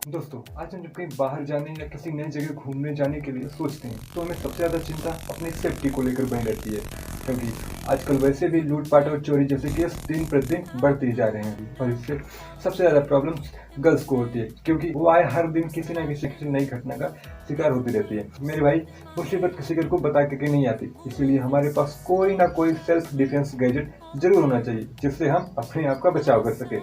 दोस्तों, आज हम जब कहीं बाहर जाने या किसी नई जगह घूमने जाने के लिए सोचते हैं तो हमें सबसे ज़्यादा चिंता अपनी सेफ्टी को लेकर बनी रहती है, क्योंकि आजकल वैसे भी लूटपाट और चोरी जैसे केस दिन प्रतिदिन बढ़ते ही जा रहे हैं और इससे सबसे ज़्यादा प्रॉब्लम गर्ल्स को होती है, क्योंकि वो आए हर दिन किसी न किसी नई घटना का शिकार होती रहती है। मेरे भाई, मुसीबत किसी को बता के नहीं आती, इसीलिए हमारे पास कोई ना कोई सेल्फ डिफेंस गैजेट जरूर होना चाहिए जिससे हम अपने आप का बचाव कर सके।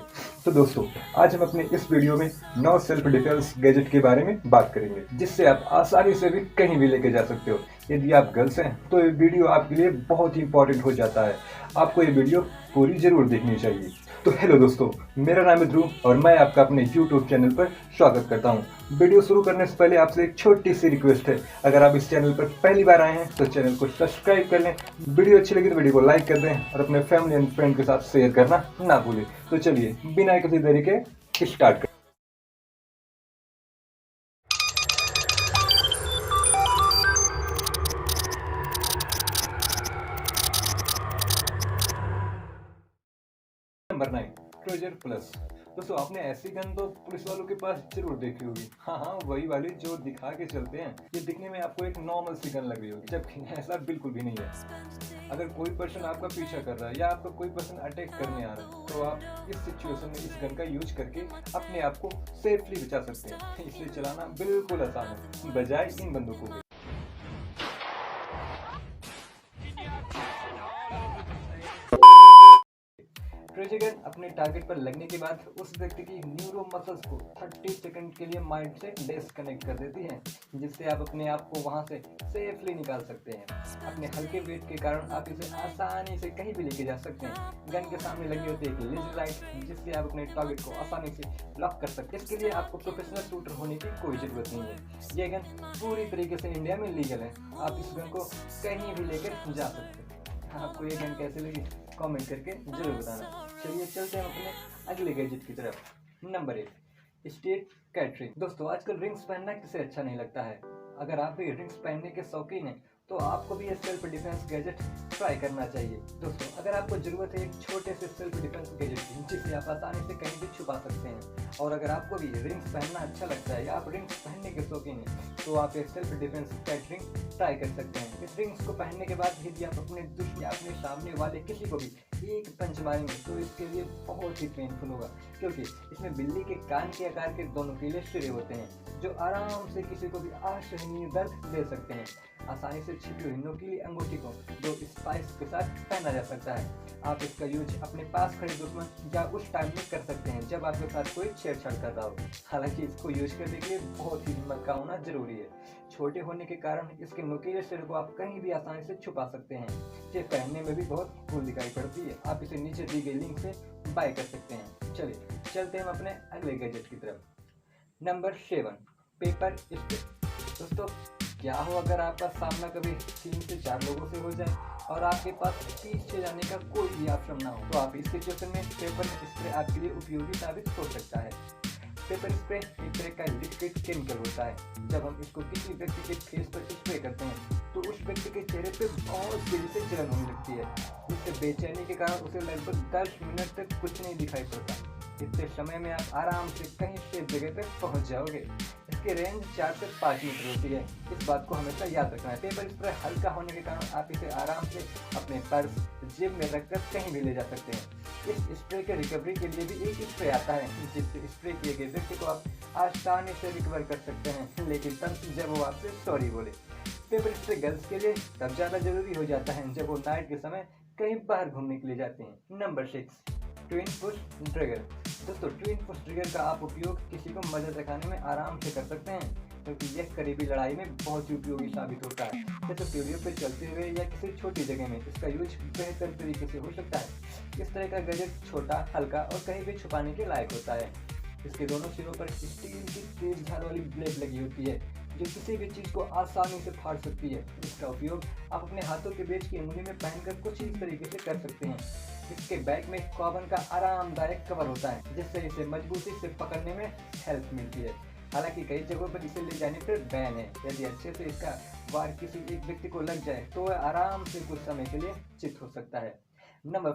तो दोस्तों, आज हम अपने इस वीडियो में 9 सेल्फ डिफेंस गैजेट के बारे में बात करेंगे जिससे आप आसानी से भी कहीं भी लेके जा सकते हो। यदि आप गर्ल्स हैं तो ये वीडियो आपके लिए बहुत ही इंपॉर्टेंट हो जाता है। आपको ये वीडियो पूरी जरूर देखनी चाहिए। तो हेलो दोस्तों, मेरा नाम है ध्रुव और मैं आपका अपने YouTube चैनल पर स्वागत करता हूं। वीडियो शुरू करने से पहले आपसे एक छोटी सी रिक्वेस्ट है, अगर आप इस चैनल पर पहली बार आए हैं तो चैनल को सब्सक्राइब कर लें, वीडियो अच्छी लगी तो वीडियो को लाइक कर दें और अपने फैमिली एंड फ्रेंड के साथ शेयर करना ना भूलें। तो चलिए बिना किसी देरी के स्टार्ट करें। Number 9, cruiser plus. दोस्तों, आपने ऐसी गन तो पुलिस वालों के पास जरूर देखी होगी। हाँ, वही वाली जो दिखा के चलते हैं। ये दिखने में आपको एक नॉर्मल सी गन लग रही होगी, जबकि ऐसा बिल्कुल भी नहीं है। अगर कोई पर्सन आपका पीछा कर रहा है या आपका कोई पर्सन अटैक करने आ रहा है तो आप इस सिचुएशन में इस गन का यूज करके अपने आप को सेफली बचा सकते हैं। इसे चलाना बिल्कुल आसान है, बजाय इन बंदूकों के। ट्रेजर अपने टारगेट पर लगने के बाद उस व्यक्ति की न्यूरो मसल्स को 30 सेकंड के लिए माइंड से डिस्कनेक्ट कर देती हैं, जिससे आप अपने आप को वहां से सेफली निकाल सकते हैं। अपने हल्के वेट के कारण आप इसे आसानी से कहीं भी लेके जा सकते हैं। गन के सामने लगी होती है एक लेजर लाइट, जिससे आप अपने टारगेट को आसानी से लॉक कर सकते हैं। इसके लिए आपको प्रोफेशनल शूटर होने की कोई जरूरत नहीं है। यह गन पूरी तरीके से इंडिया में लीगल है। आप इस गन को कहीं भी लेकर जा सकते हैं। आपको ये गन कैसे लगी कमेंट करके जरूर बताना। चलिए चलते हैं अपने अगले गैजेट की तरफ। Number 8, state catering. दोस्तों, आजकल रिंग्स पहनना किसे अच्छा नहीं लगता है। अगर आप भी रिंग्स पहनने के शौकीन हैं तो आपको भी ये सेल्फ डिफेंस गैजेट ट्राई करना चाहिए। दोस्तों, अगर आपको जरूरत है एक छोटे से सेल्फ डिफेंस गैजेट की जिसे आप आसानी से कहीं भी छुपा सकते हैं, और अगर आपको भी रिंग्स पहनना अच्छा लगता है या आप रिंग्स पहनने के शौकीन हैं तो आप एक सेल्फ डिफेंस कैटरिंग ट्राई कर सकते हैं। इस रिंग्स को पहनने के बाद यदि आप अपने दुश्मन या अपने सामने वाले किसी को भी एक पंच मारेंगे तो इसके लिए बहुत ही पेनफुल होगा, क्योंकि इसमें बिल्ली के कान के आकार के दोनों कीले सिरे होते हैं जो आराम से किसी को भी असहनीय दर्द दे सकते हैं। आसानी से छिपी हुई नुकीली अंगूठी को जो स्पाइस के साथ पहना जा सकता है। आप इसका यूज अपने पास खड़े दुश्मन या उस टाइम में कर सकते हैं जब आपके साथ कोई छेड़छाड़ कर रहा हो। हालांकि इसको यूज करने के लिए बहुत ही हिम्मत का होना जरूरी है। छोटे होने के कारण इसके नुकीले सिरे को आप कहीं भी आसानी से छुपा सकते हैं। ये पहनने में भी बहुत कूल दिखाई पड़ती है। आप इसे नीचे दी गई लिंक से बाय कर सकते हैं। चलिए चलते हैं अपने अगले गैजेट की तरफ। Number 7, paper stick. दोस्तों, क्या हो अगर आपका सामना कभी 3 से 4 लोगों से हो जाए और आपके पास पीछे जाने का कोई भी ऑप्शन ना हो, तो आप इस सिचुएशन में पेपर स्प्रे आपके लिए उपयोगी साबित हो सकता है। पेपर स्प्रे एक तरह का लिक्विड केमिकल होता है। जब हम इसको किसी व्यक्ति के फेस पर स्प्रे करते हैं तो उस व्यक्ति के चेहरे पे बहुत तेजी से जलन होने लगती है, जिससे बेचैनी के कारण उसे लगभग 10 मिनट तक कुछ नहीं दिखाई पड़ता। इतने समय में आप आराम से कहीं सेफ जगह पर पहुंच जाओगे। इसकी रेंज 4 से 5 मीटर होती है। इस बात को हमेशा याद रखना है। पेपर स्प्रे हल्का होने के कारण आप इसे आराम से अपने पर्स, जेब में रखकर कहीं भी ले जा सकते हैं। इस स्प्रे के रिकवरी के लिए भी एक स्प्रे आता है, जिससे स्प्रे किए गए व्यक्ति को आप आसानी से रिकवर कर सकते हैं, लेकिन तब जब वो आपसे सॉरी बोले। पेपर स्प्रे गर्ल्स के लिए तब ज़्यादा जरूरी हो जाता है जब वो नाइट के समय कहीं बाहर घूमने के लिए जाते हैं। Number 6, twin push trigger. दोस्तों, ट्विन पुश ट्रिगर का आप उपयोग किसी को मजा दिखाने में आराम से कर सकते हैं, क्योंकि यह करीबी लड़ाई में बहुत ही उपयोगी साबित होता है। जैसे सीढ़ियों पर चलते हुए या किसी छोटी जगह में इसका यूज बेहतर तरीके से हो सकता है। इस तरह का गैजेट छोटा, हल्का और कहीं भी छुपाने के लायक होता है। इसके दोनों सिरों पर स्टील की तेज धार वाली ब्लेड लगी होती है जो किसी भी चीज को आसानी से फाड़ सकती है। इसका उपयोग आप अपने हाथों के बीच की उंगली में पहनकर कुछ इस तरीके से कर सकते हैं। इसके बैक में कार्बन का आरामदायक कवर होता है, जिससे इसे मजबूती से पकड़ने में हेल्प मिलती है। हालांकि कई जगहों पर इसे ले जाने पर बैन है। यदि अच्छे से इसका वार किसी एक व्यक्ति को लग जाए तो वह आराम से कुछ समय के लिए चित हो सकता है। नंबर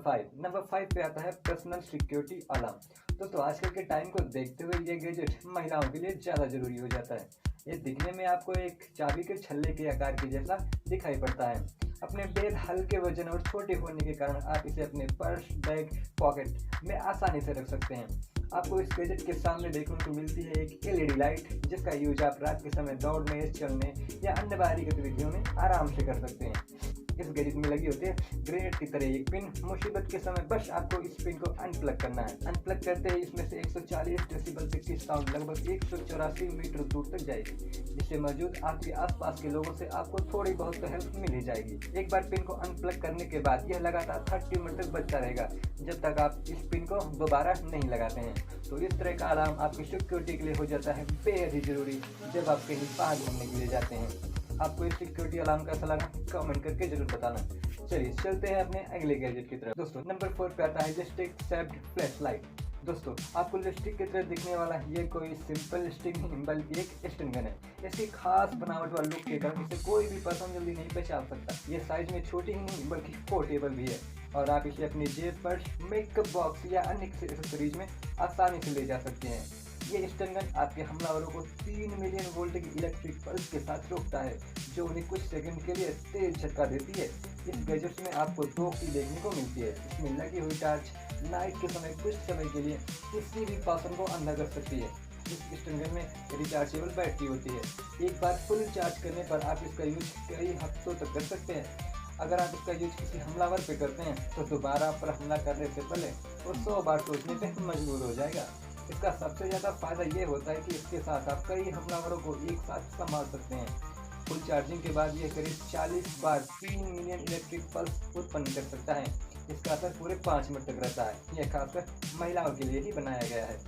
5 पे आता है पर्सनल सिक्योरिटी अलार्म। दोस्तों आजकल के टाइम को देखते हुए ये गैजेट महिलाओं के लिए ज़्यादा ज़रूरी हो जाता है। ये दिखने में आपको एक चाबी के छल्ले के आकार के जैसा दिखाई पड़ता है। अपने बेहद हल्के वजन और छोटे होने के कारण आप इसे अपने पर्स, बैग, पॉकेट में आसानी से रख सकते हैं। आपको इस गैजेट के सामने देखने को मिलती है एक एलईडी लाइट, जिसका यूज आप रात के समय दौड़ने, चलने या अन्य बाहरी गतिविधियों में आराम से कर सकते हैं। इस गैजेट में लगी होती है ग्रेनेड की तरह एक पिन। मुसीबत के समय बस आपको इस पिन को अनप्लग करना है। अनप्लग करते ही इसमें से 140 डेसिबल तक की साउंड लगभग 184 मीटर दूर तक जाएगी, जिससे मौजूद आपके आसपास के लोगों से आपको थोड़ी बहुत तो हेल्प मिल ही जाएगी। एक बार पिन को अनप्लग करने के बाद यह लगातार 30 मिनट तक बजता रहेगा, जब तक आप इस पिन को दोबारा नहीं लगाते हैं। तो इस तरह का अलार्म आपकी सिक्योरिटी के लिए हो जाता है बेहद ही जरूरी जब आप कहीं बाहर घूमने के लिए जाते हैं। आपको इस सिक्योरिटी अलार्म कैसा लगा कमेंट करके जरूर बताना। चलिए चलते हैं अपने अगले गैजेट की तरफ। दोस्तों नंबर 4 पे आता है लिपस्टिक शेप्ड फ्लैश लाइट। दोस्तों आपको लिपस्टिक की तरह दिखने वाला ये कोई सिंपल लिपस्टिक नहीं बल्कि एक स्टन गन है। इसकी खास बनावट वाले लुक के कारण इसे कोई भी पर्सन जल्दी नहीं पहचान सकता। ये साइज में छोटी ही नहीं बल्कि पोर्टेबल भी है और आप इसे अपनी जेब पर, मेकअप बॉक्स या अन्य किसी एक्सेसरीज में आसानी से ले जा सकते हैं। ये स्टन गन आपके हमलावरों को 3 मिलियन वोल्ट की इलेक्ट्रिक पल्स के साथ रोकता है, जो उन्हें कुछ सेकंड के लिए तेज झटका देती है। इस गैजेट में आपको 2 की देखने को मिलती है। इसमें लगी हुई टार्च नाइट के समय कुछ समय के लिए किसी भी पर्सन को अंधा कर सकती है। इस स्टन गन में रिचार्जेबल बैटरी होती है। एक बार फुल चार्ज करने पर आप इसका यूज कई हफ्तों तक कर सकते हैं। अगर आप इसका यूज किसी हमलावर पे करते हैं तो दोबारा पर हमला करने से पहले वो 100 बार सोचने पे मजबूर हो जाएगा। इसका सबसे ज़्यादा फायदा ये होता है कि इसके साथ आप कई हमलावरों को एक साथ संभाल सकते हैं। फुल चार्जिंग के बाद यह करीब 40 बार 3 मिलियन इलेक्ट्रिक पल्स उत्पन्न कर सकता है। इसका असर पूरे 5 मिनट तक रहता है। यह खासकर महिलाओं के लिए ही बनाया गया है।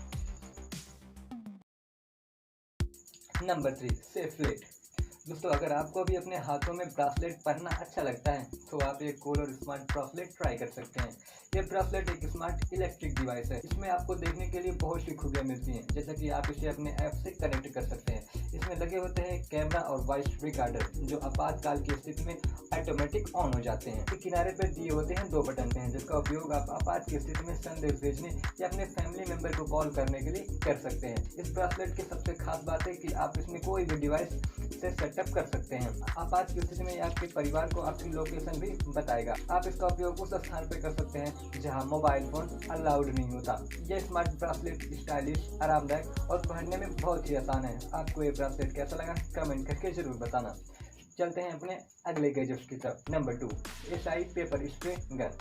नंबर 3 सेफलेट। दोस्तों अगर आपको भी अपने हाथों में ब्रासलेट पहनना अच्छा लगता है तो आप एक कूल और स्मार्ट ब्रासलेट ट्राई कर सकते हैं। यह ब्रासलेट एक स्मार्ट इलेक्ट्रिक डिवाइस है। इसमें आपको देखने के लिए बहुत सी खूबियाँ मिलती हैं, जैसा कि आप इसे अपने ऐप से कनेक्ट कर सकते हैं। इसमें लगे होते हैं कैमरा और वॉइस रिकॉर्डर, जो आपातकाल की स्थिति में ऑटोमेटिक ऑन हो जाते हैं। किनारे पर दिए होते हैं 2 बटन हैं, जिसका उपयोग आप आपात की स्थिति में संदेश भेजने या अपने फैमिली मेंबर को कॉल करने के लिए कर सकते हैं। इस ब्रासलेट की सबसे खास बात है कि आप इसमें कोई भी डिवाइस से सेटअप कर सकते हैं। आपात की स्थिति में आपके परिवार को आपकी लोकेशन भी बताएगा। आप इसका उपयोग उस स्थान पर कर सकते हैं जहां मोबाइल फोन अलाउड नहीं होता। यह स्मार्ट ब्रासलेट स्टाइलिश, आरामदायक और पहनने में बहुत ही आसान है। आपको ये ब्रासलेट कैसा लगा कमेंट करके जरूर बताना। चलते हैं अपने अगले गैजेट की तरफ। Number 2 SI paper spray gun.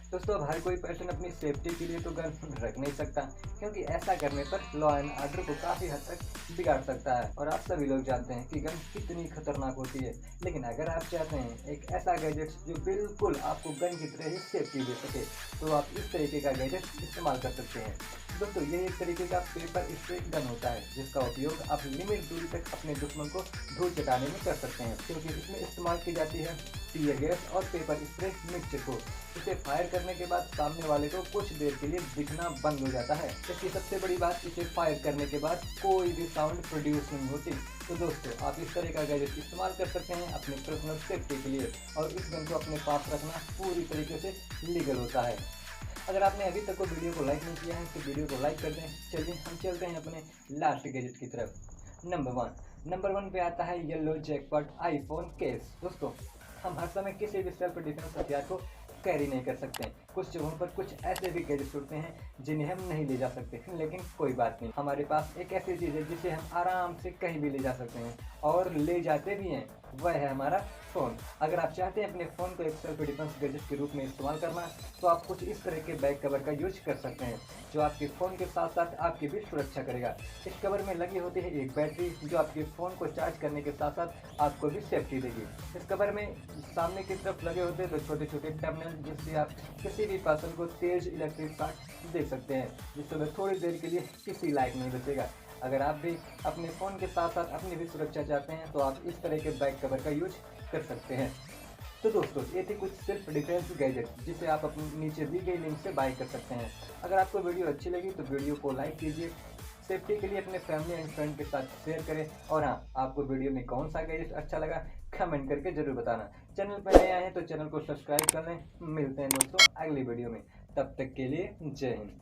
दोस्तों अब हर कोई पर्सन अपनी सेफ्टी के लिए तो गन रख नहीं सकता, क्योंकि ऐसा करने पर लॉ एंड ऑर्डर को काफ़ी हद तक बिगाड़ सकता है और आप सभी लोग जानते हैं कि गन कितनी खतरनाक होती है। लेकिन अगर आप चाहते हैं एक ऐसा गैजेट जो बिल्कुल आपको गन की तरह ही सेफ्टी दे सके, तो आप इस तरीके का गैजेट इस्तेमाल कर सकते हैं। दोस्तों ये एक तरीके का पेपर स्प्रे गन होता है, जिसका उपयोग आप लिमिट दूरी तक अपने दुश्मन को धूल चटाने में कर सकते हैं, क्योंकि इसमें इस्तेमाल की जाती है टीयर गैस और पेपर स्प्रे मिक्सचर को। इसे फायर करने के बाद सामने वाले को कुछ देर के लिए दिखना बंद हो जाता है। इसकी सबसे बड़ी बात, इसे फायर करने के बाद कोई भी साउंड प्रोड्यूस नहीं होती। तो दोस्तों आप इस तरह का गैजेट इस्तेमाल कर सकते हैं अपने पर्सनल सेफ्टी के लिए, और इस गन को अपने पास रखना पूरी तरीके से लीगल होता है। अगर आपने अभी तक वीडियो को लाइक नहीं किया है तो वीडियो को लाइक कर दें। चलिए हम चलते हैं अपने लास्ट गैजेट की तरफ। नंबर 1 पे आता है येलो जैकपॉट आईफोन केस। दोस्तों हम हर समय किसी भी सेल्फ डिफेंस हथियार को कैरी नहीं कर सकते। कुछ जगहों पर कुछ ऐसे भी गैजेट्स होते हैं जिन्हें हम नहीं ले जा सकते, लेकिन कोई बात नहीं, हमारे पास एक ऐसी चीज़ है जिसे हम आराम से कहीं भी ले जा सकते हैं और ले जाते भी हैं। वह है हमारा फ़ोन। अगर आप चाहते हैं अपने फ़ोन को एक सेल्फ डिफेंस गैजेट के रूप में इस्तेमाल करना, तो आप कुछ इस तरह के बैक कवर का यूज कर सकते हैं, जो आपके फ़ोन के साथ साथ आपकी भी सुरक्षा करेगा। इस कवर में लगी होती है एक बैटरी, जो आपके फ़ोन को चार्ज करने के साथ साथ आपको भी सेफ्टी देगी। इस कवर में सामने की तरफ लगे होते हैं तो छोटे छोटे टर्मिनल, जिससे आप किसी भी पर्सन को तेज इलेक्ट्रिक शॉक दे सकते हैं, जिससे वह थोड़ी देर के लिए किसी लायक नहीं बचेगा। अगर आप भी अपने फ़ोन के साथ साथ अपनी भी सुरक्षा चाहते हैं तो आप इस तरह के बैक कवर का यूज कर सकते हैं। तो दोस्तों ये थे कुछ सेल्फ डिफेंस गैजेट, जिसे आप अपनी नीचे दी गई लिंक से बाय कर सकते हैं। अगर आपको वीडियो अच्छी लगी तो वीडियो को लाइक कीजिए, सेफ्टी के लिए अपने फैमिली एंड फ्रेंड के साथ शेयर करें, और हाँ, आपको वीडियो में कौन सा गैजेट अच्छा लगा कमेंट करके जरूर बताना। चैनल पर नए आए हैं तो चैनल को सब्सक्राइब कर लें। मिलते हैं दोस्तों अगली वीडियो में, तब तक के लिए जय हिंद।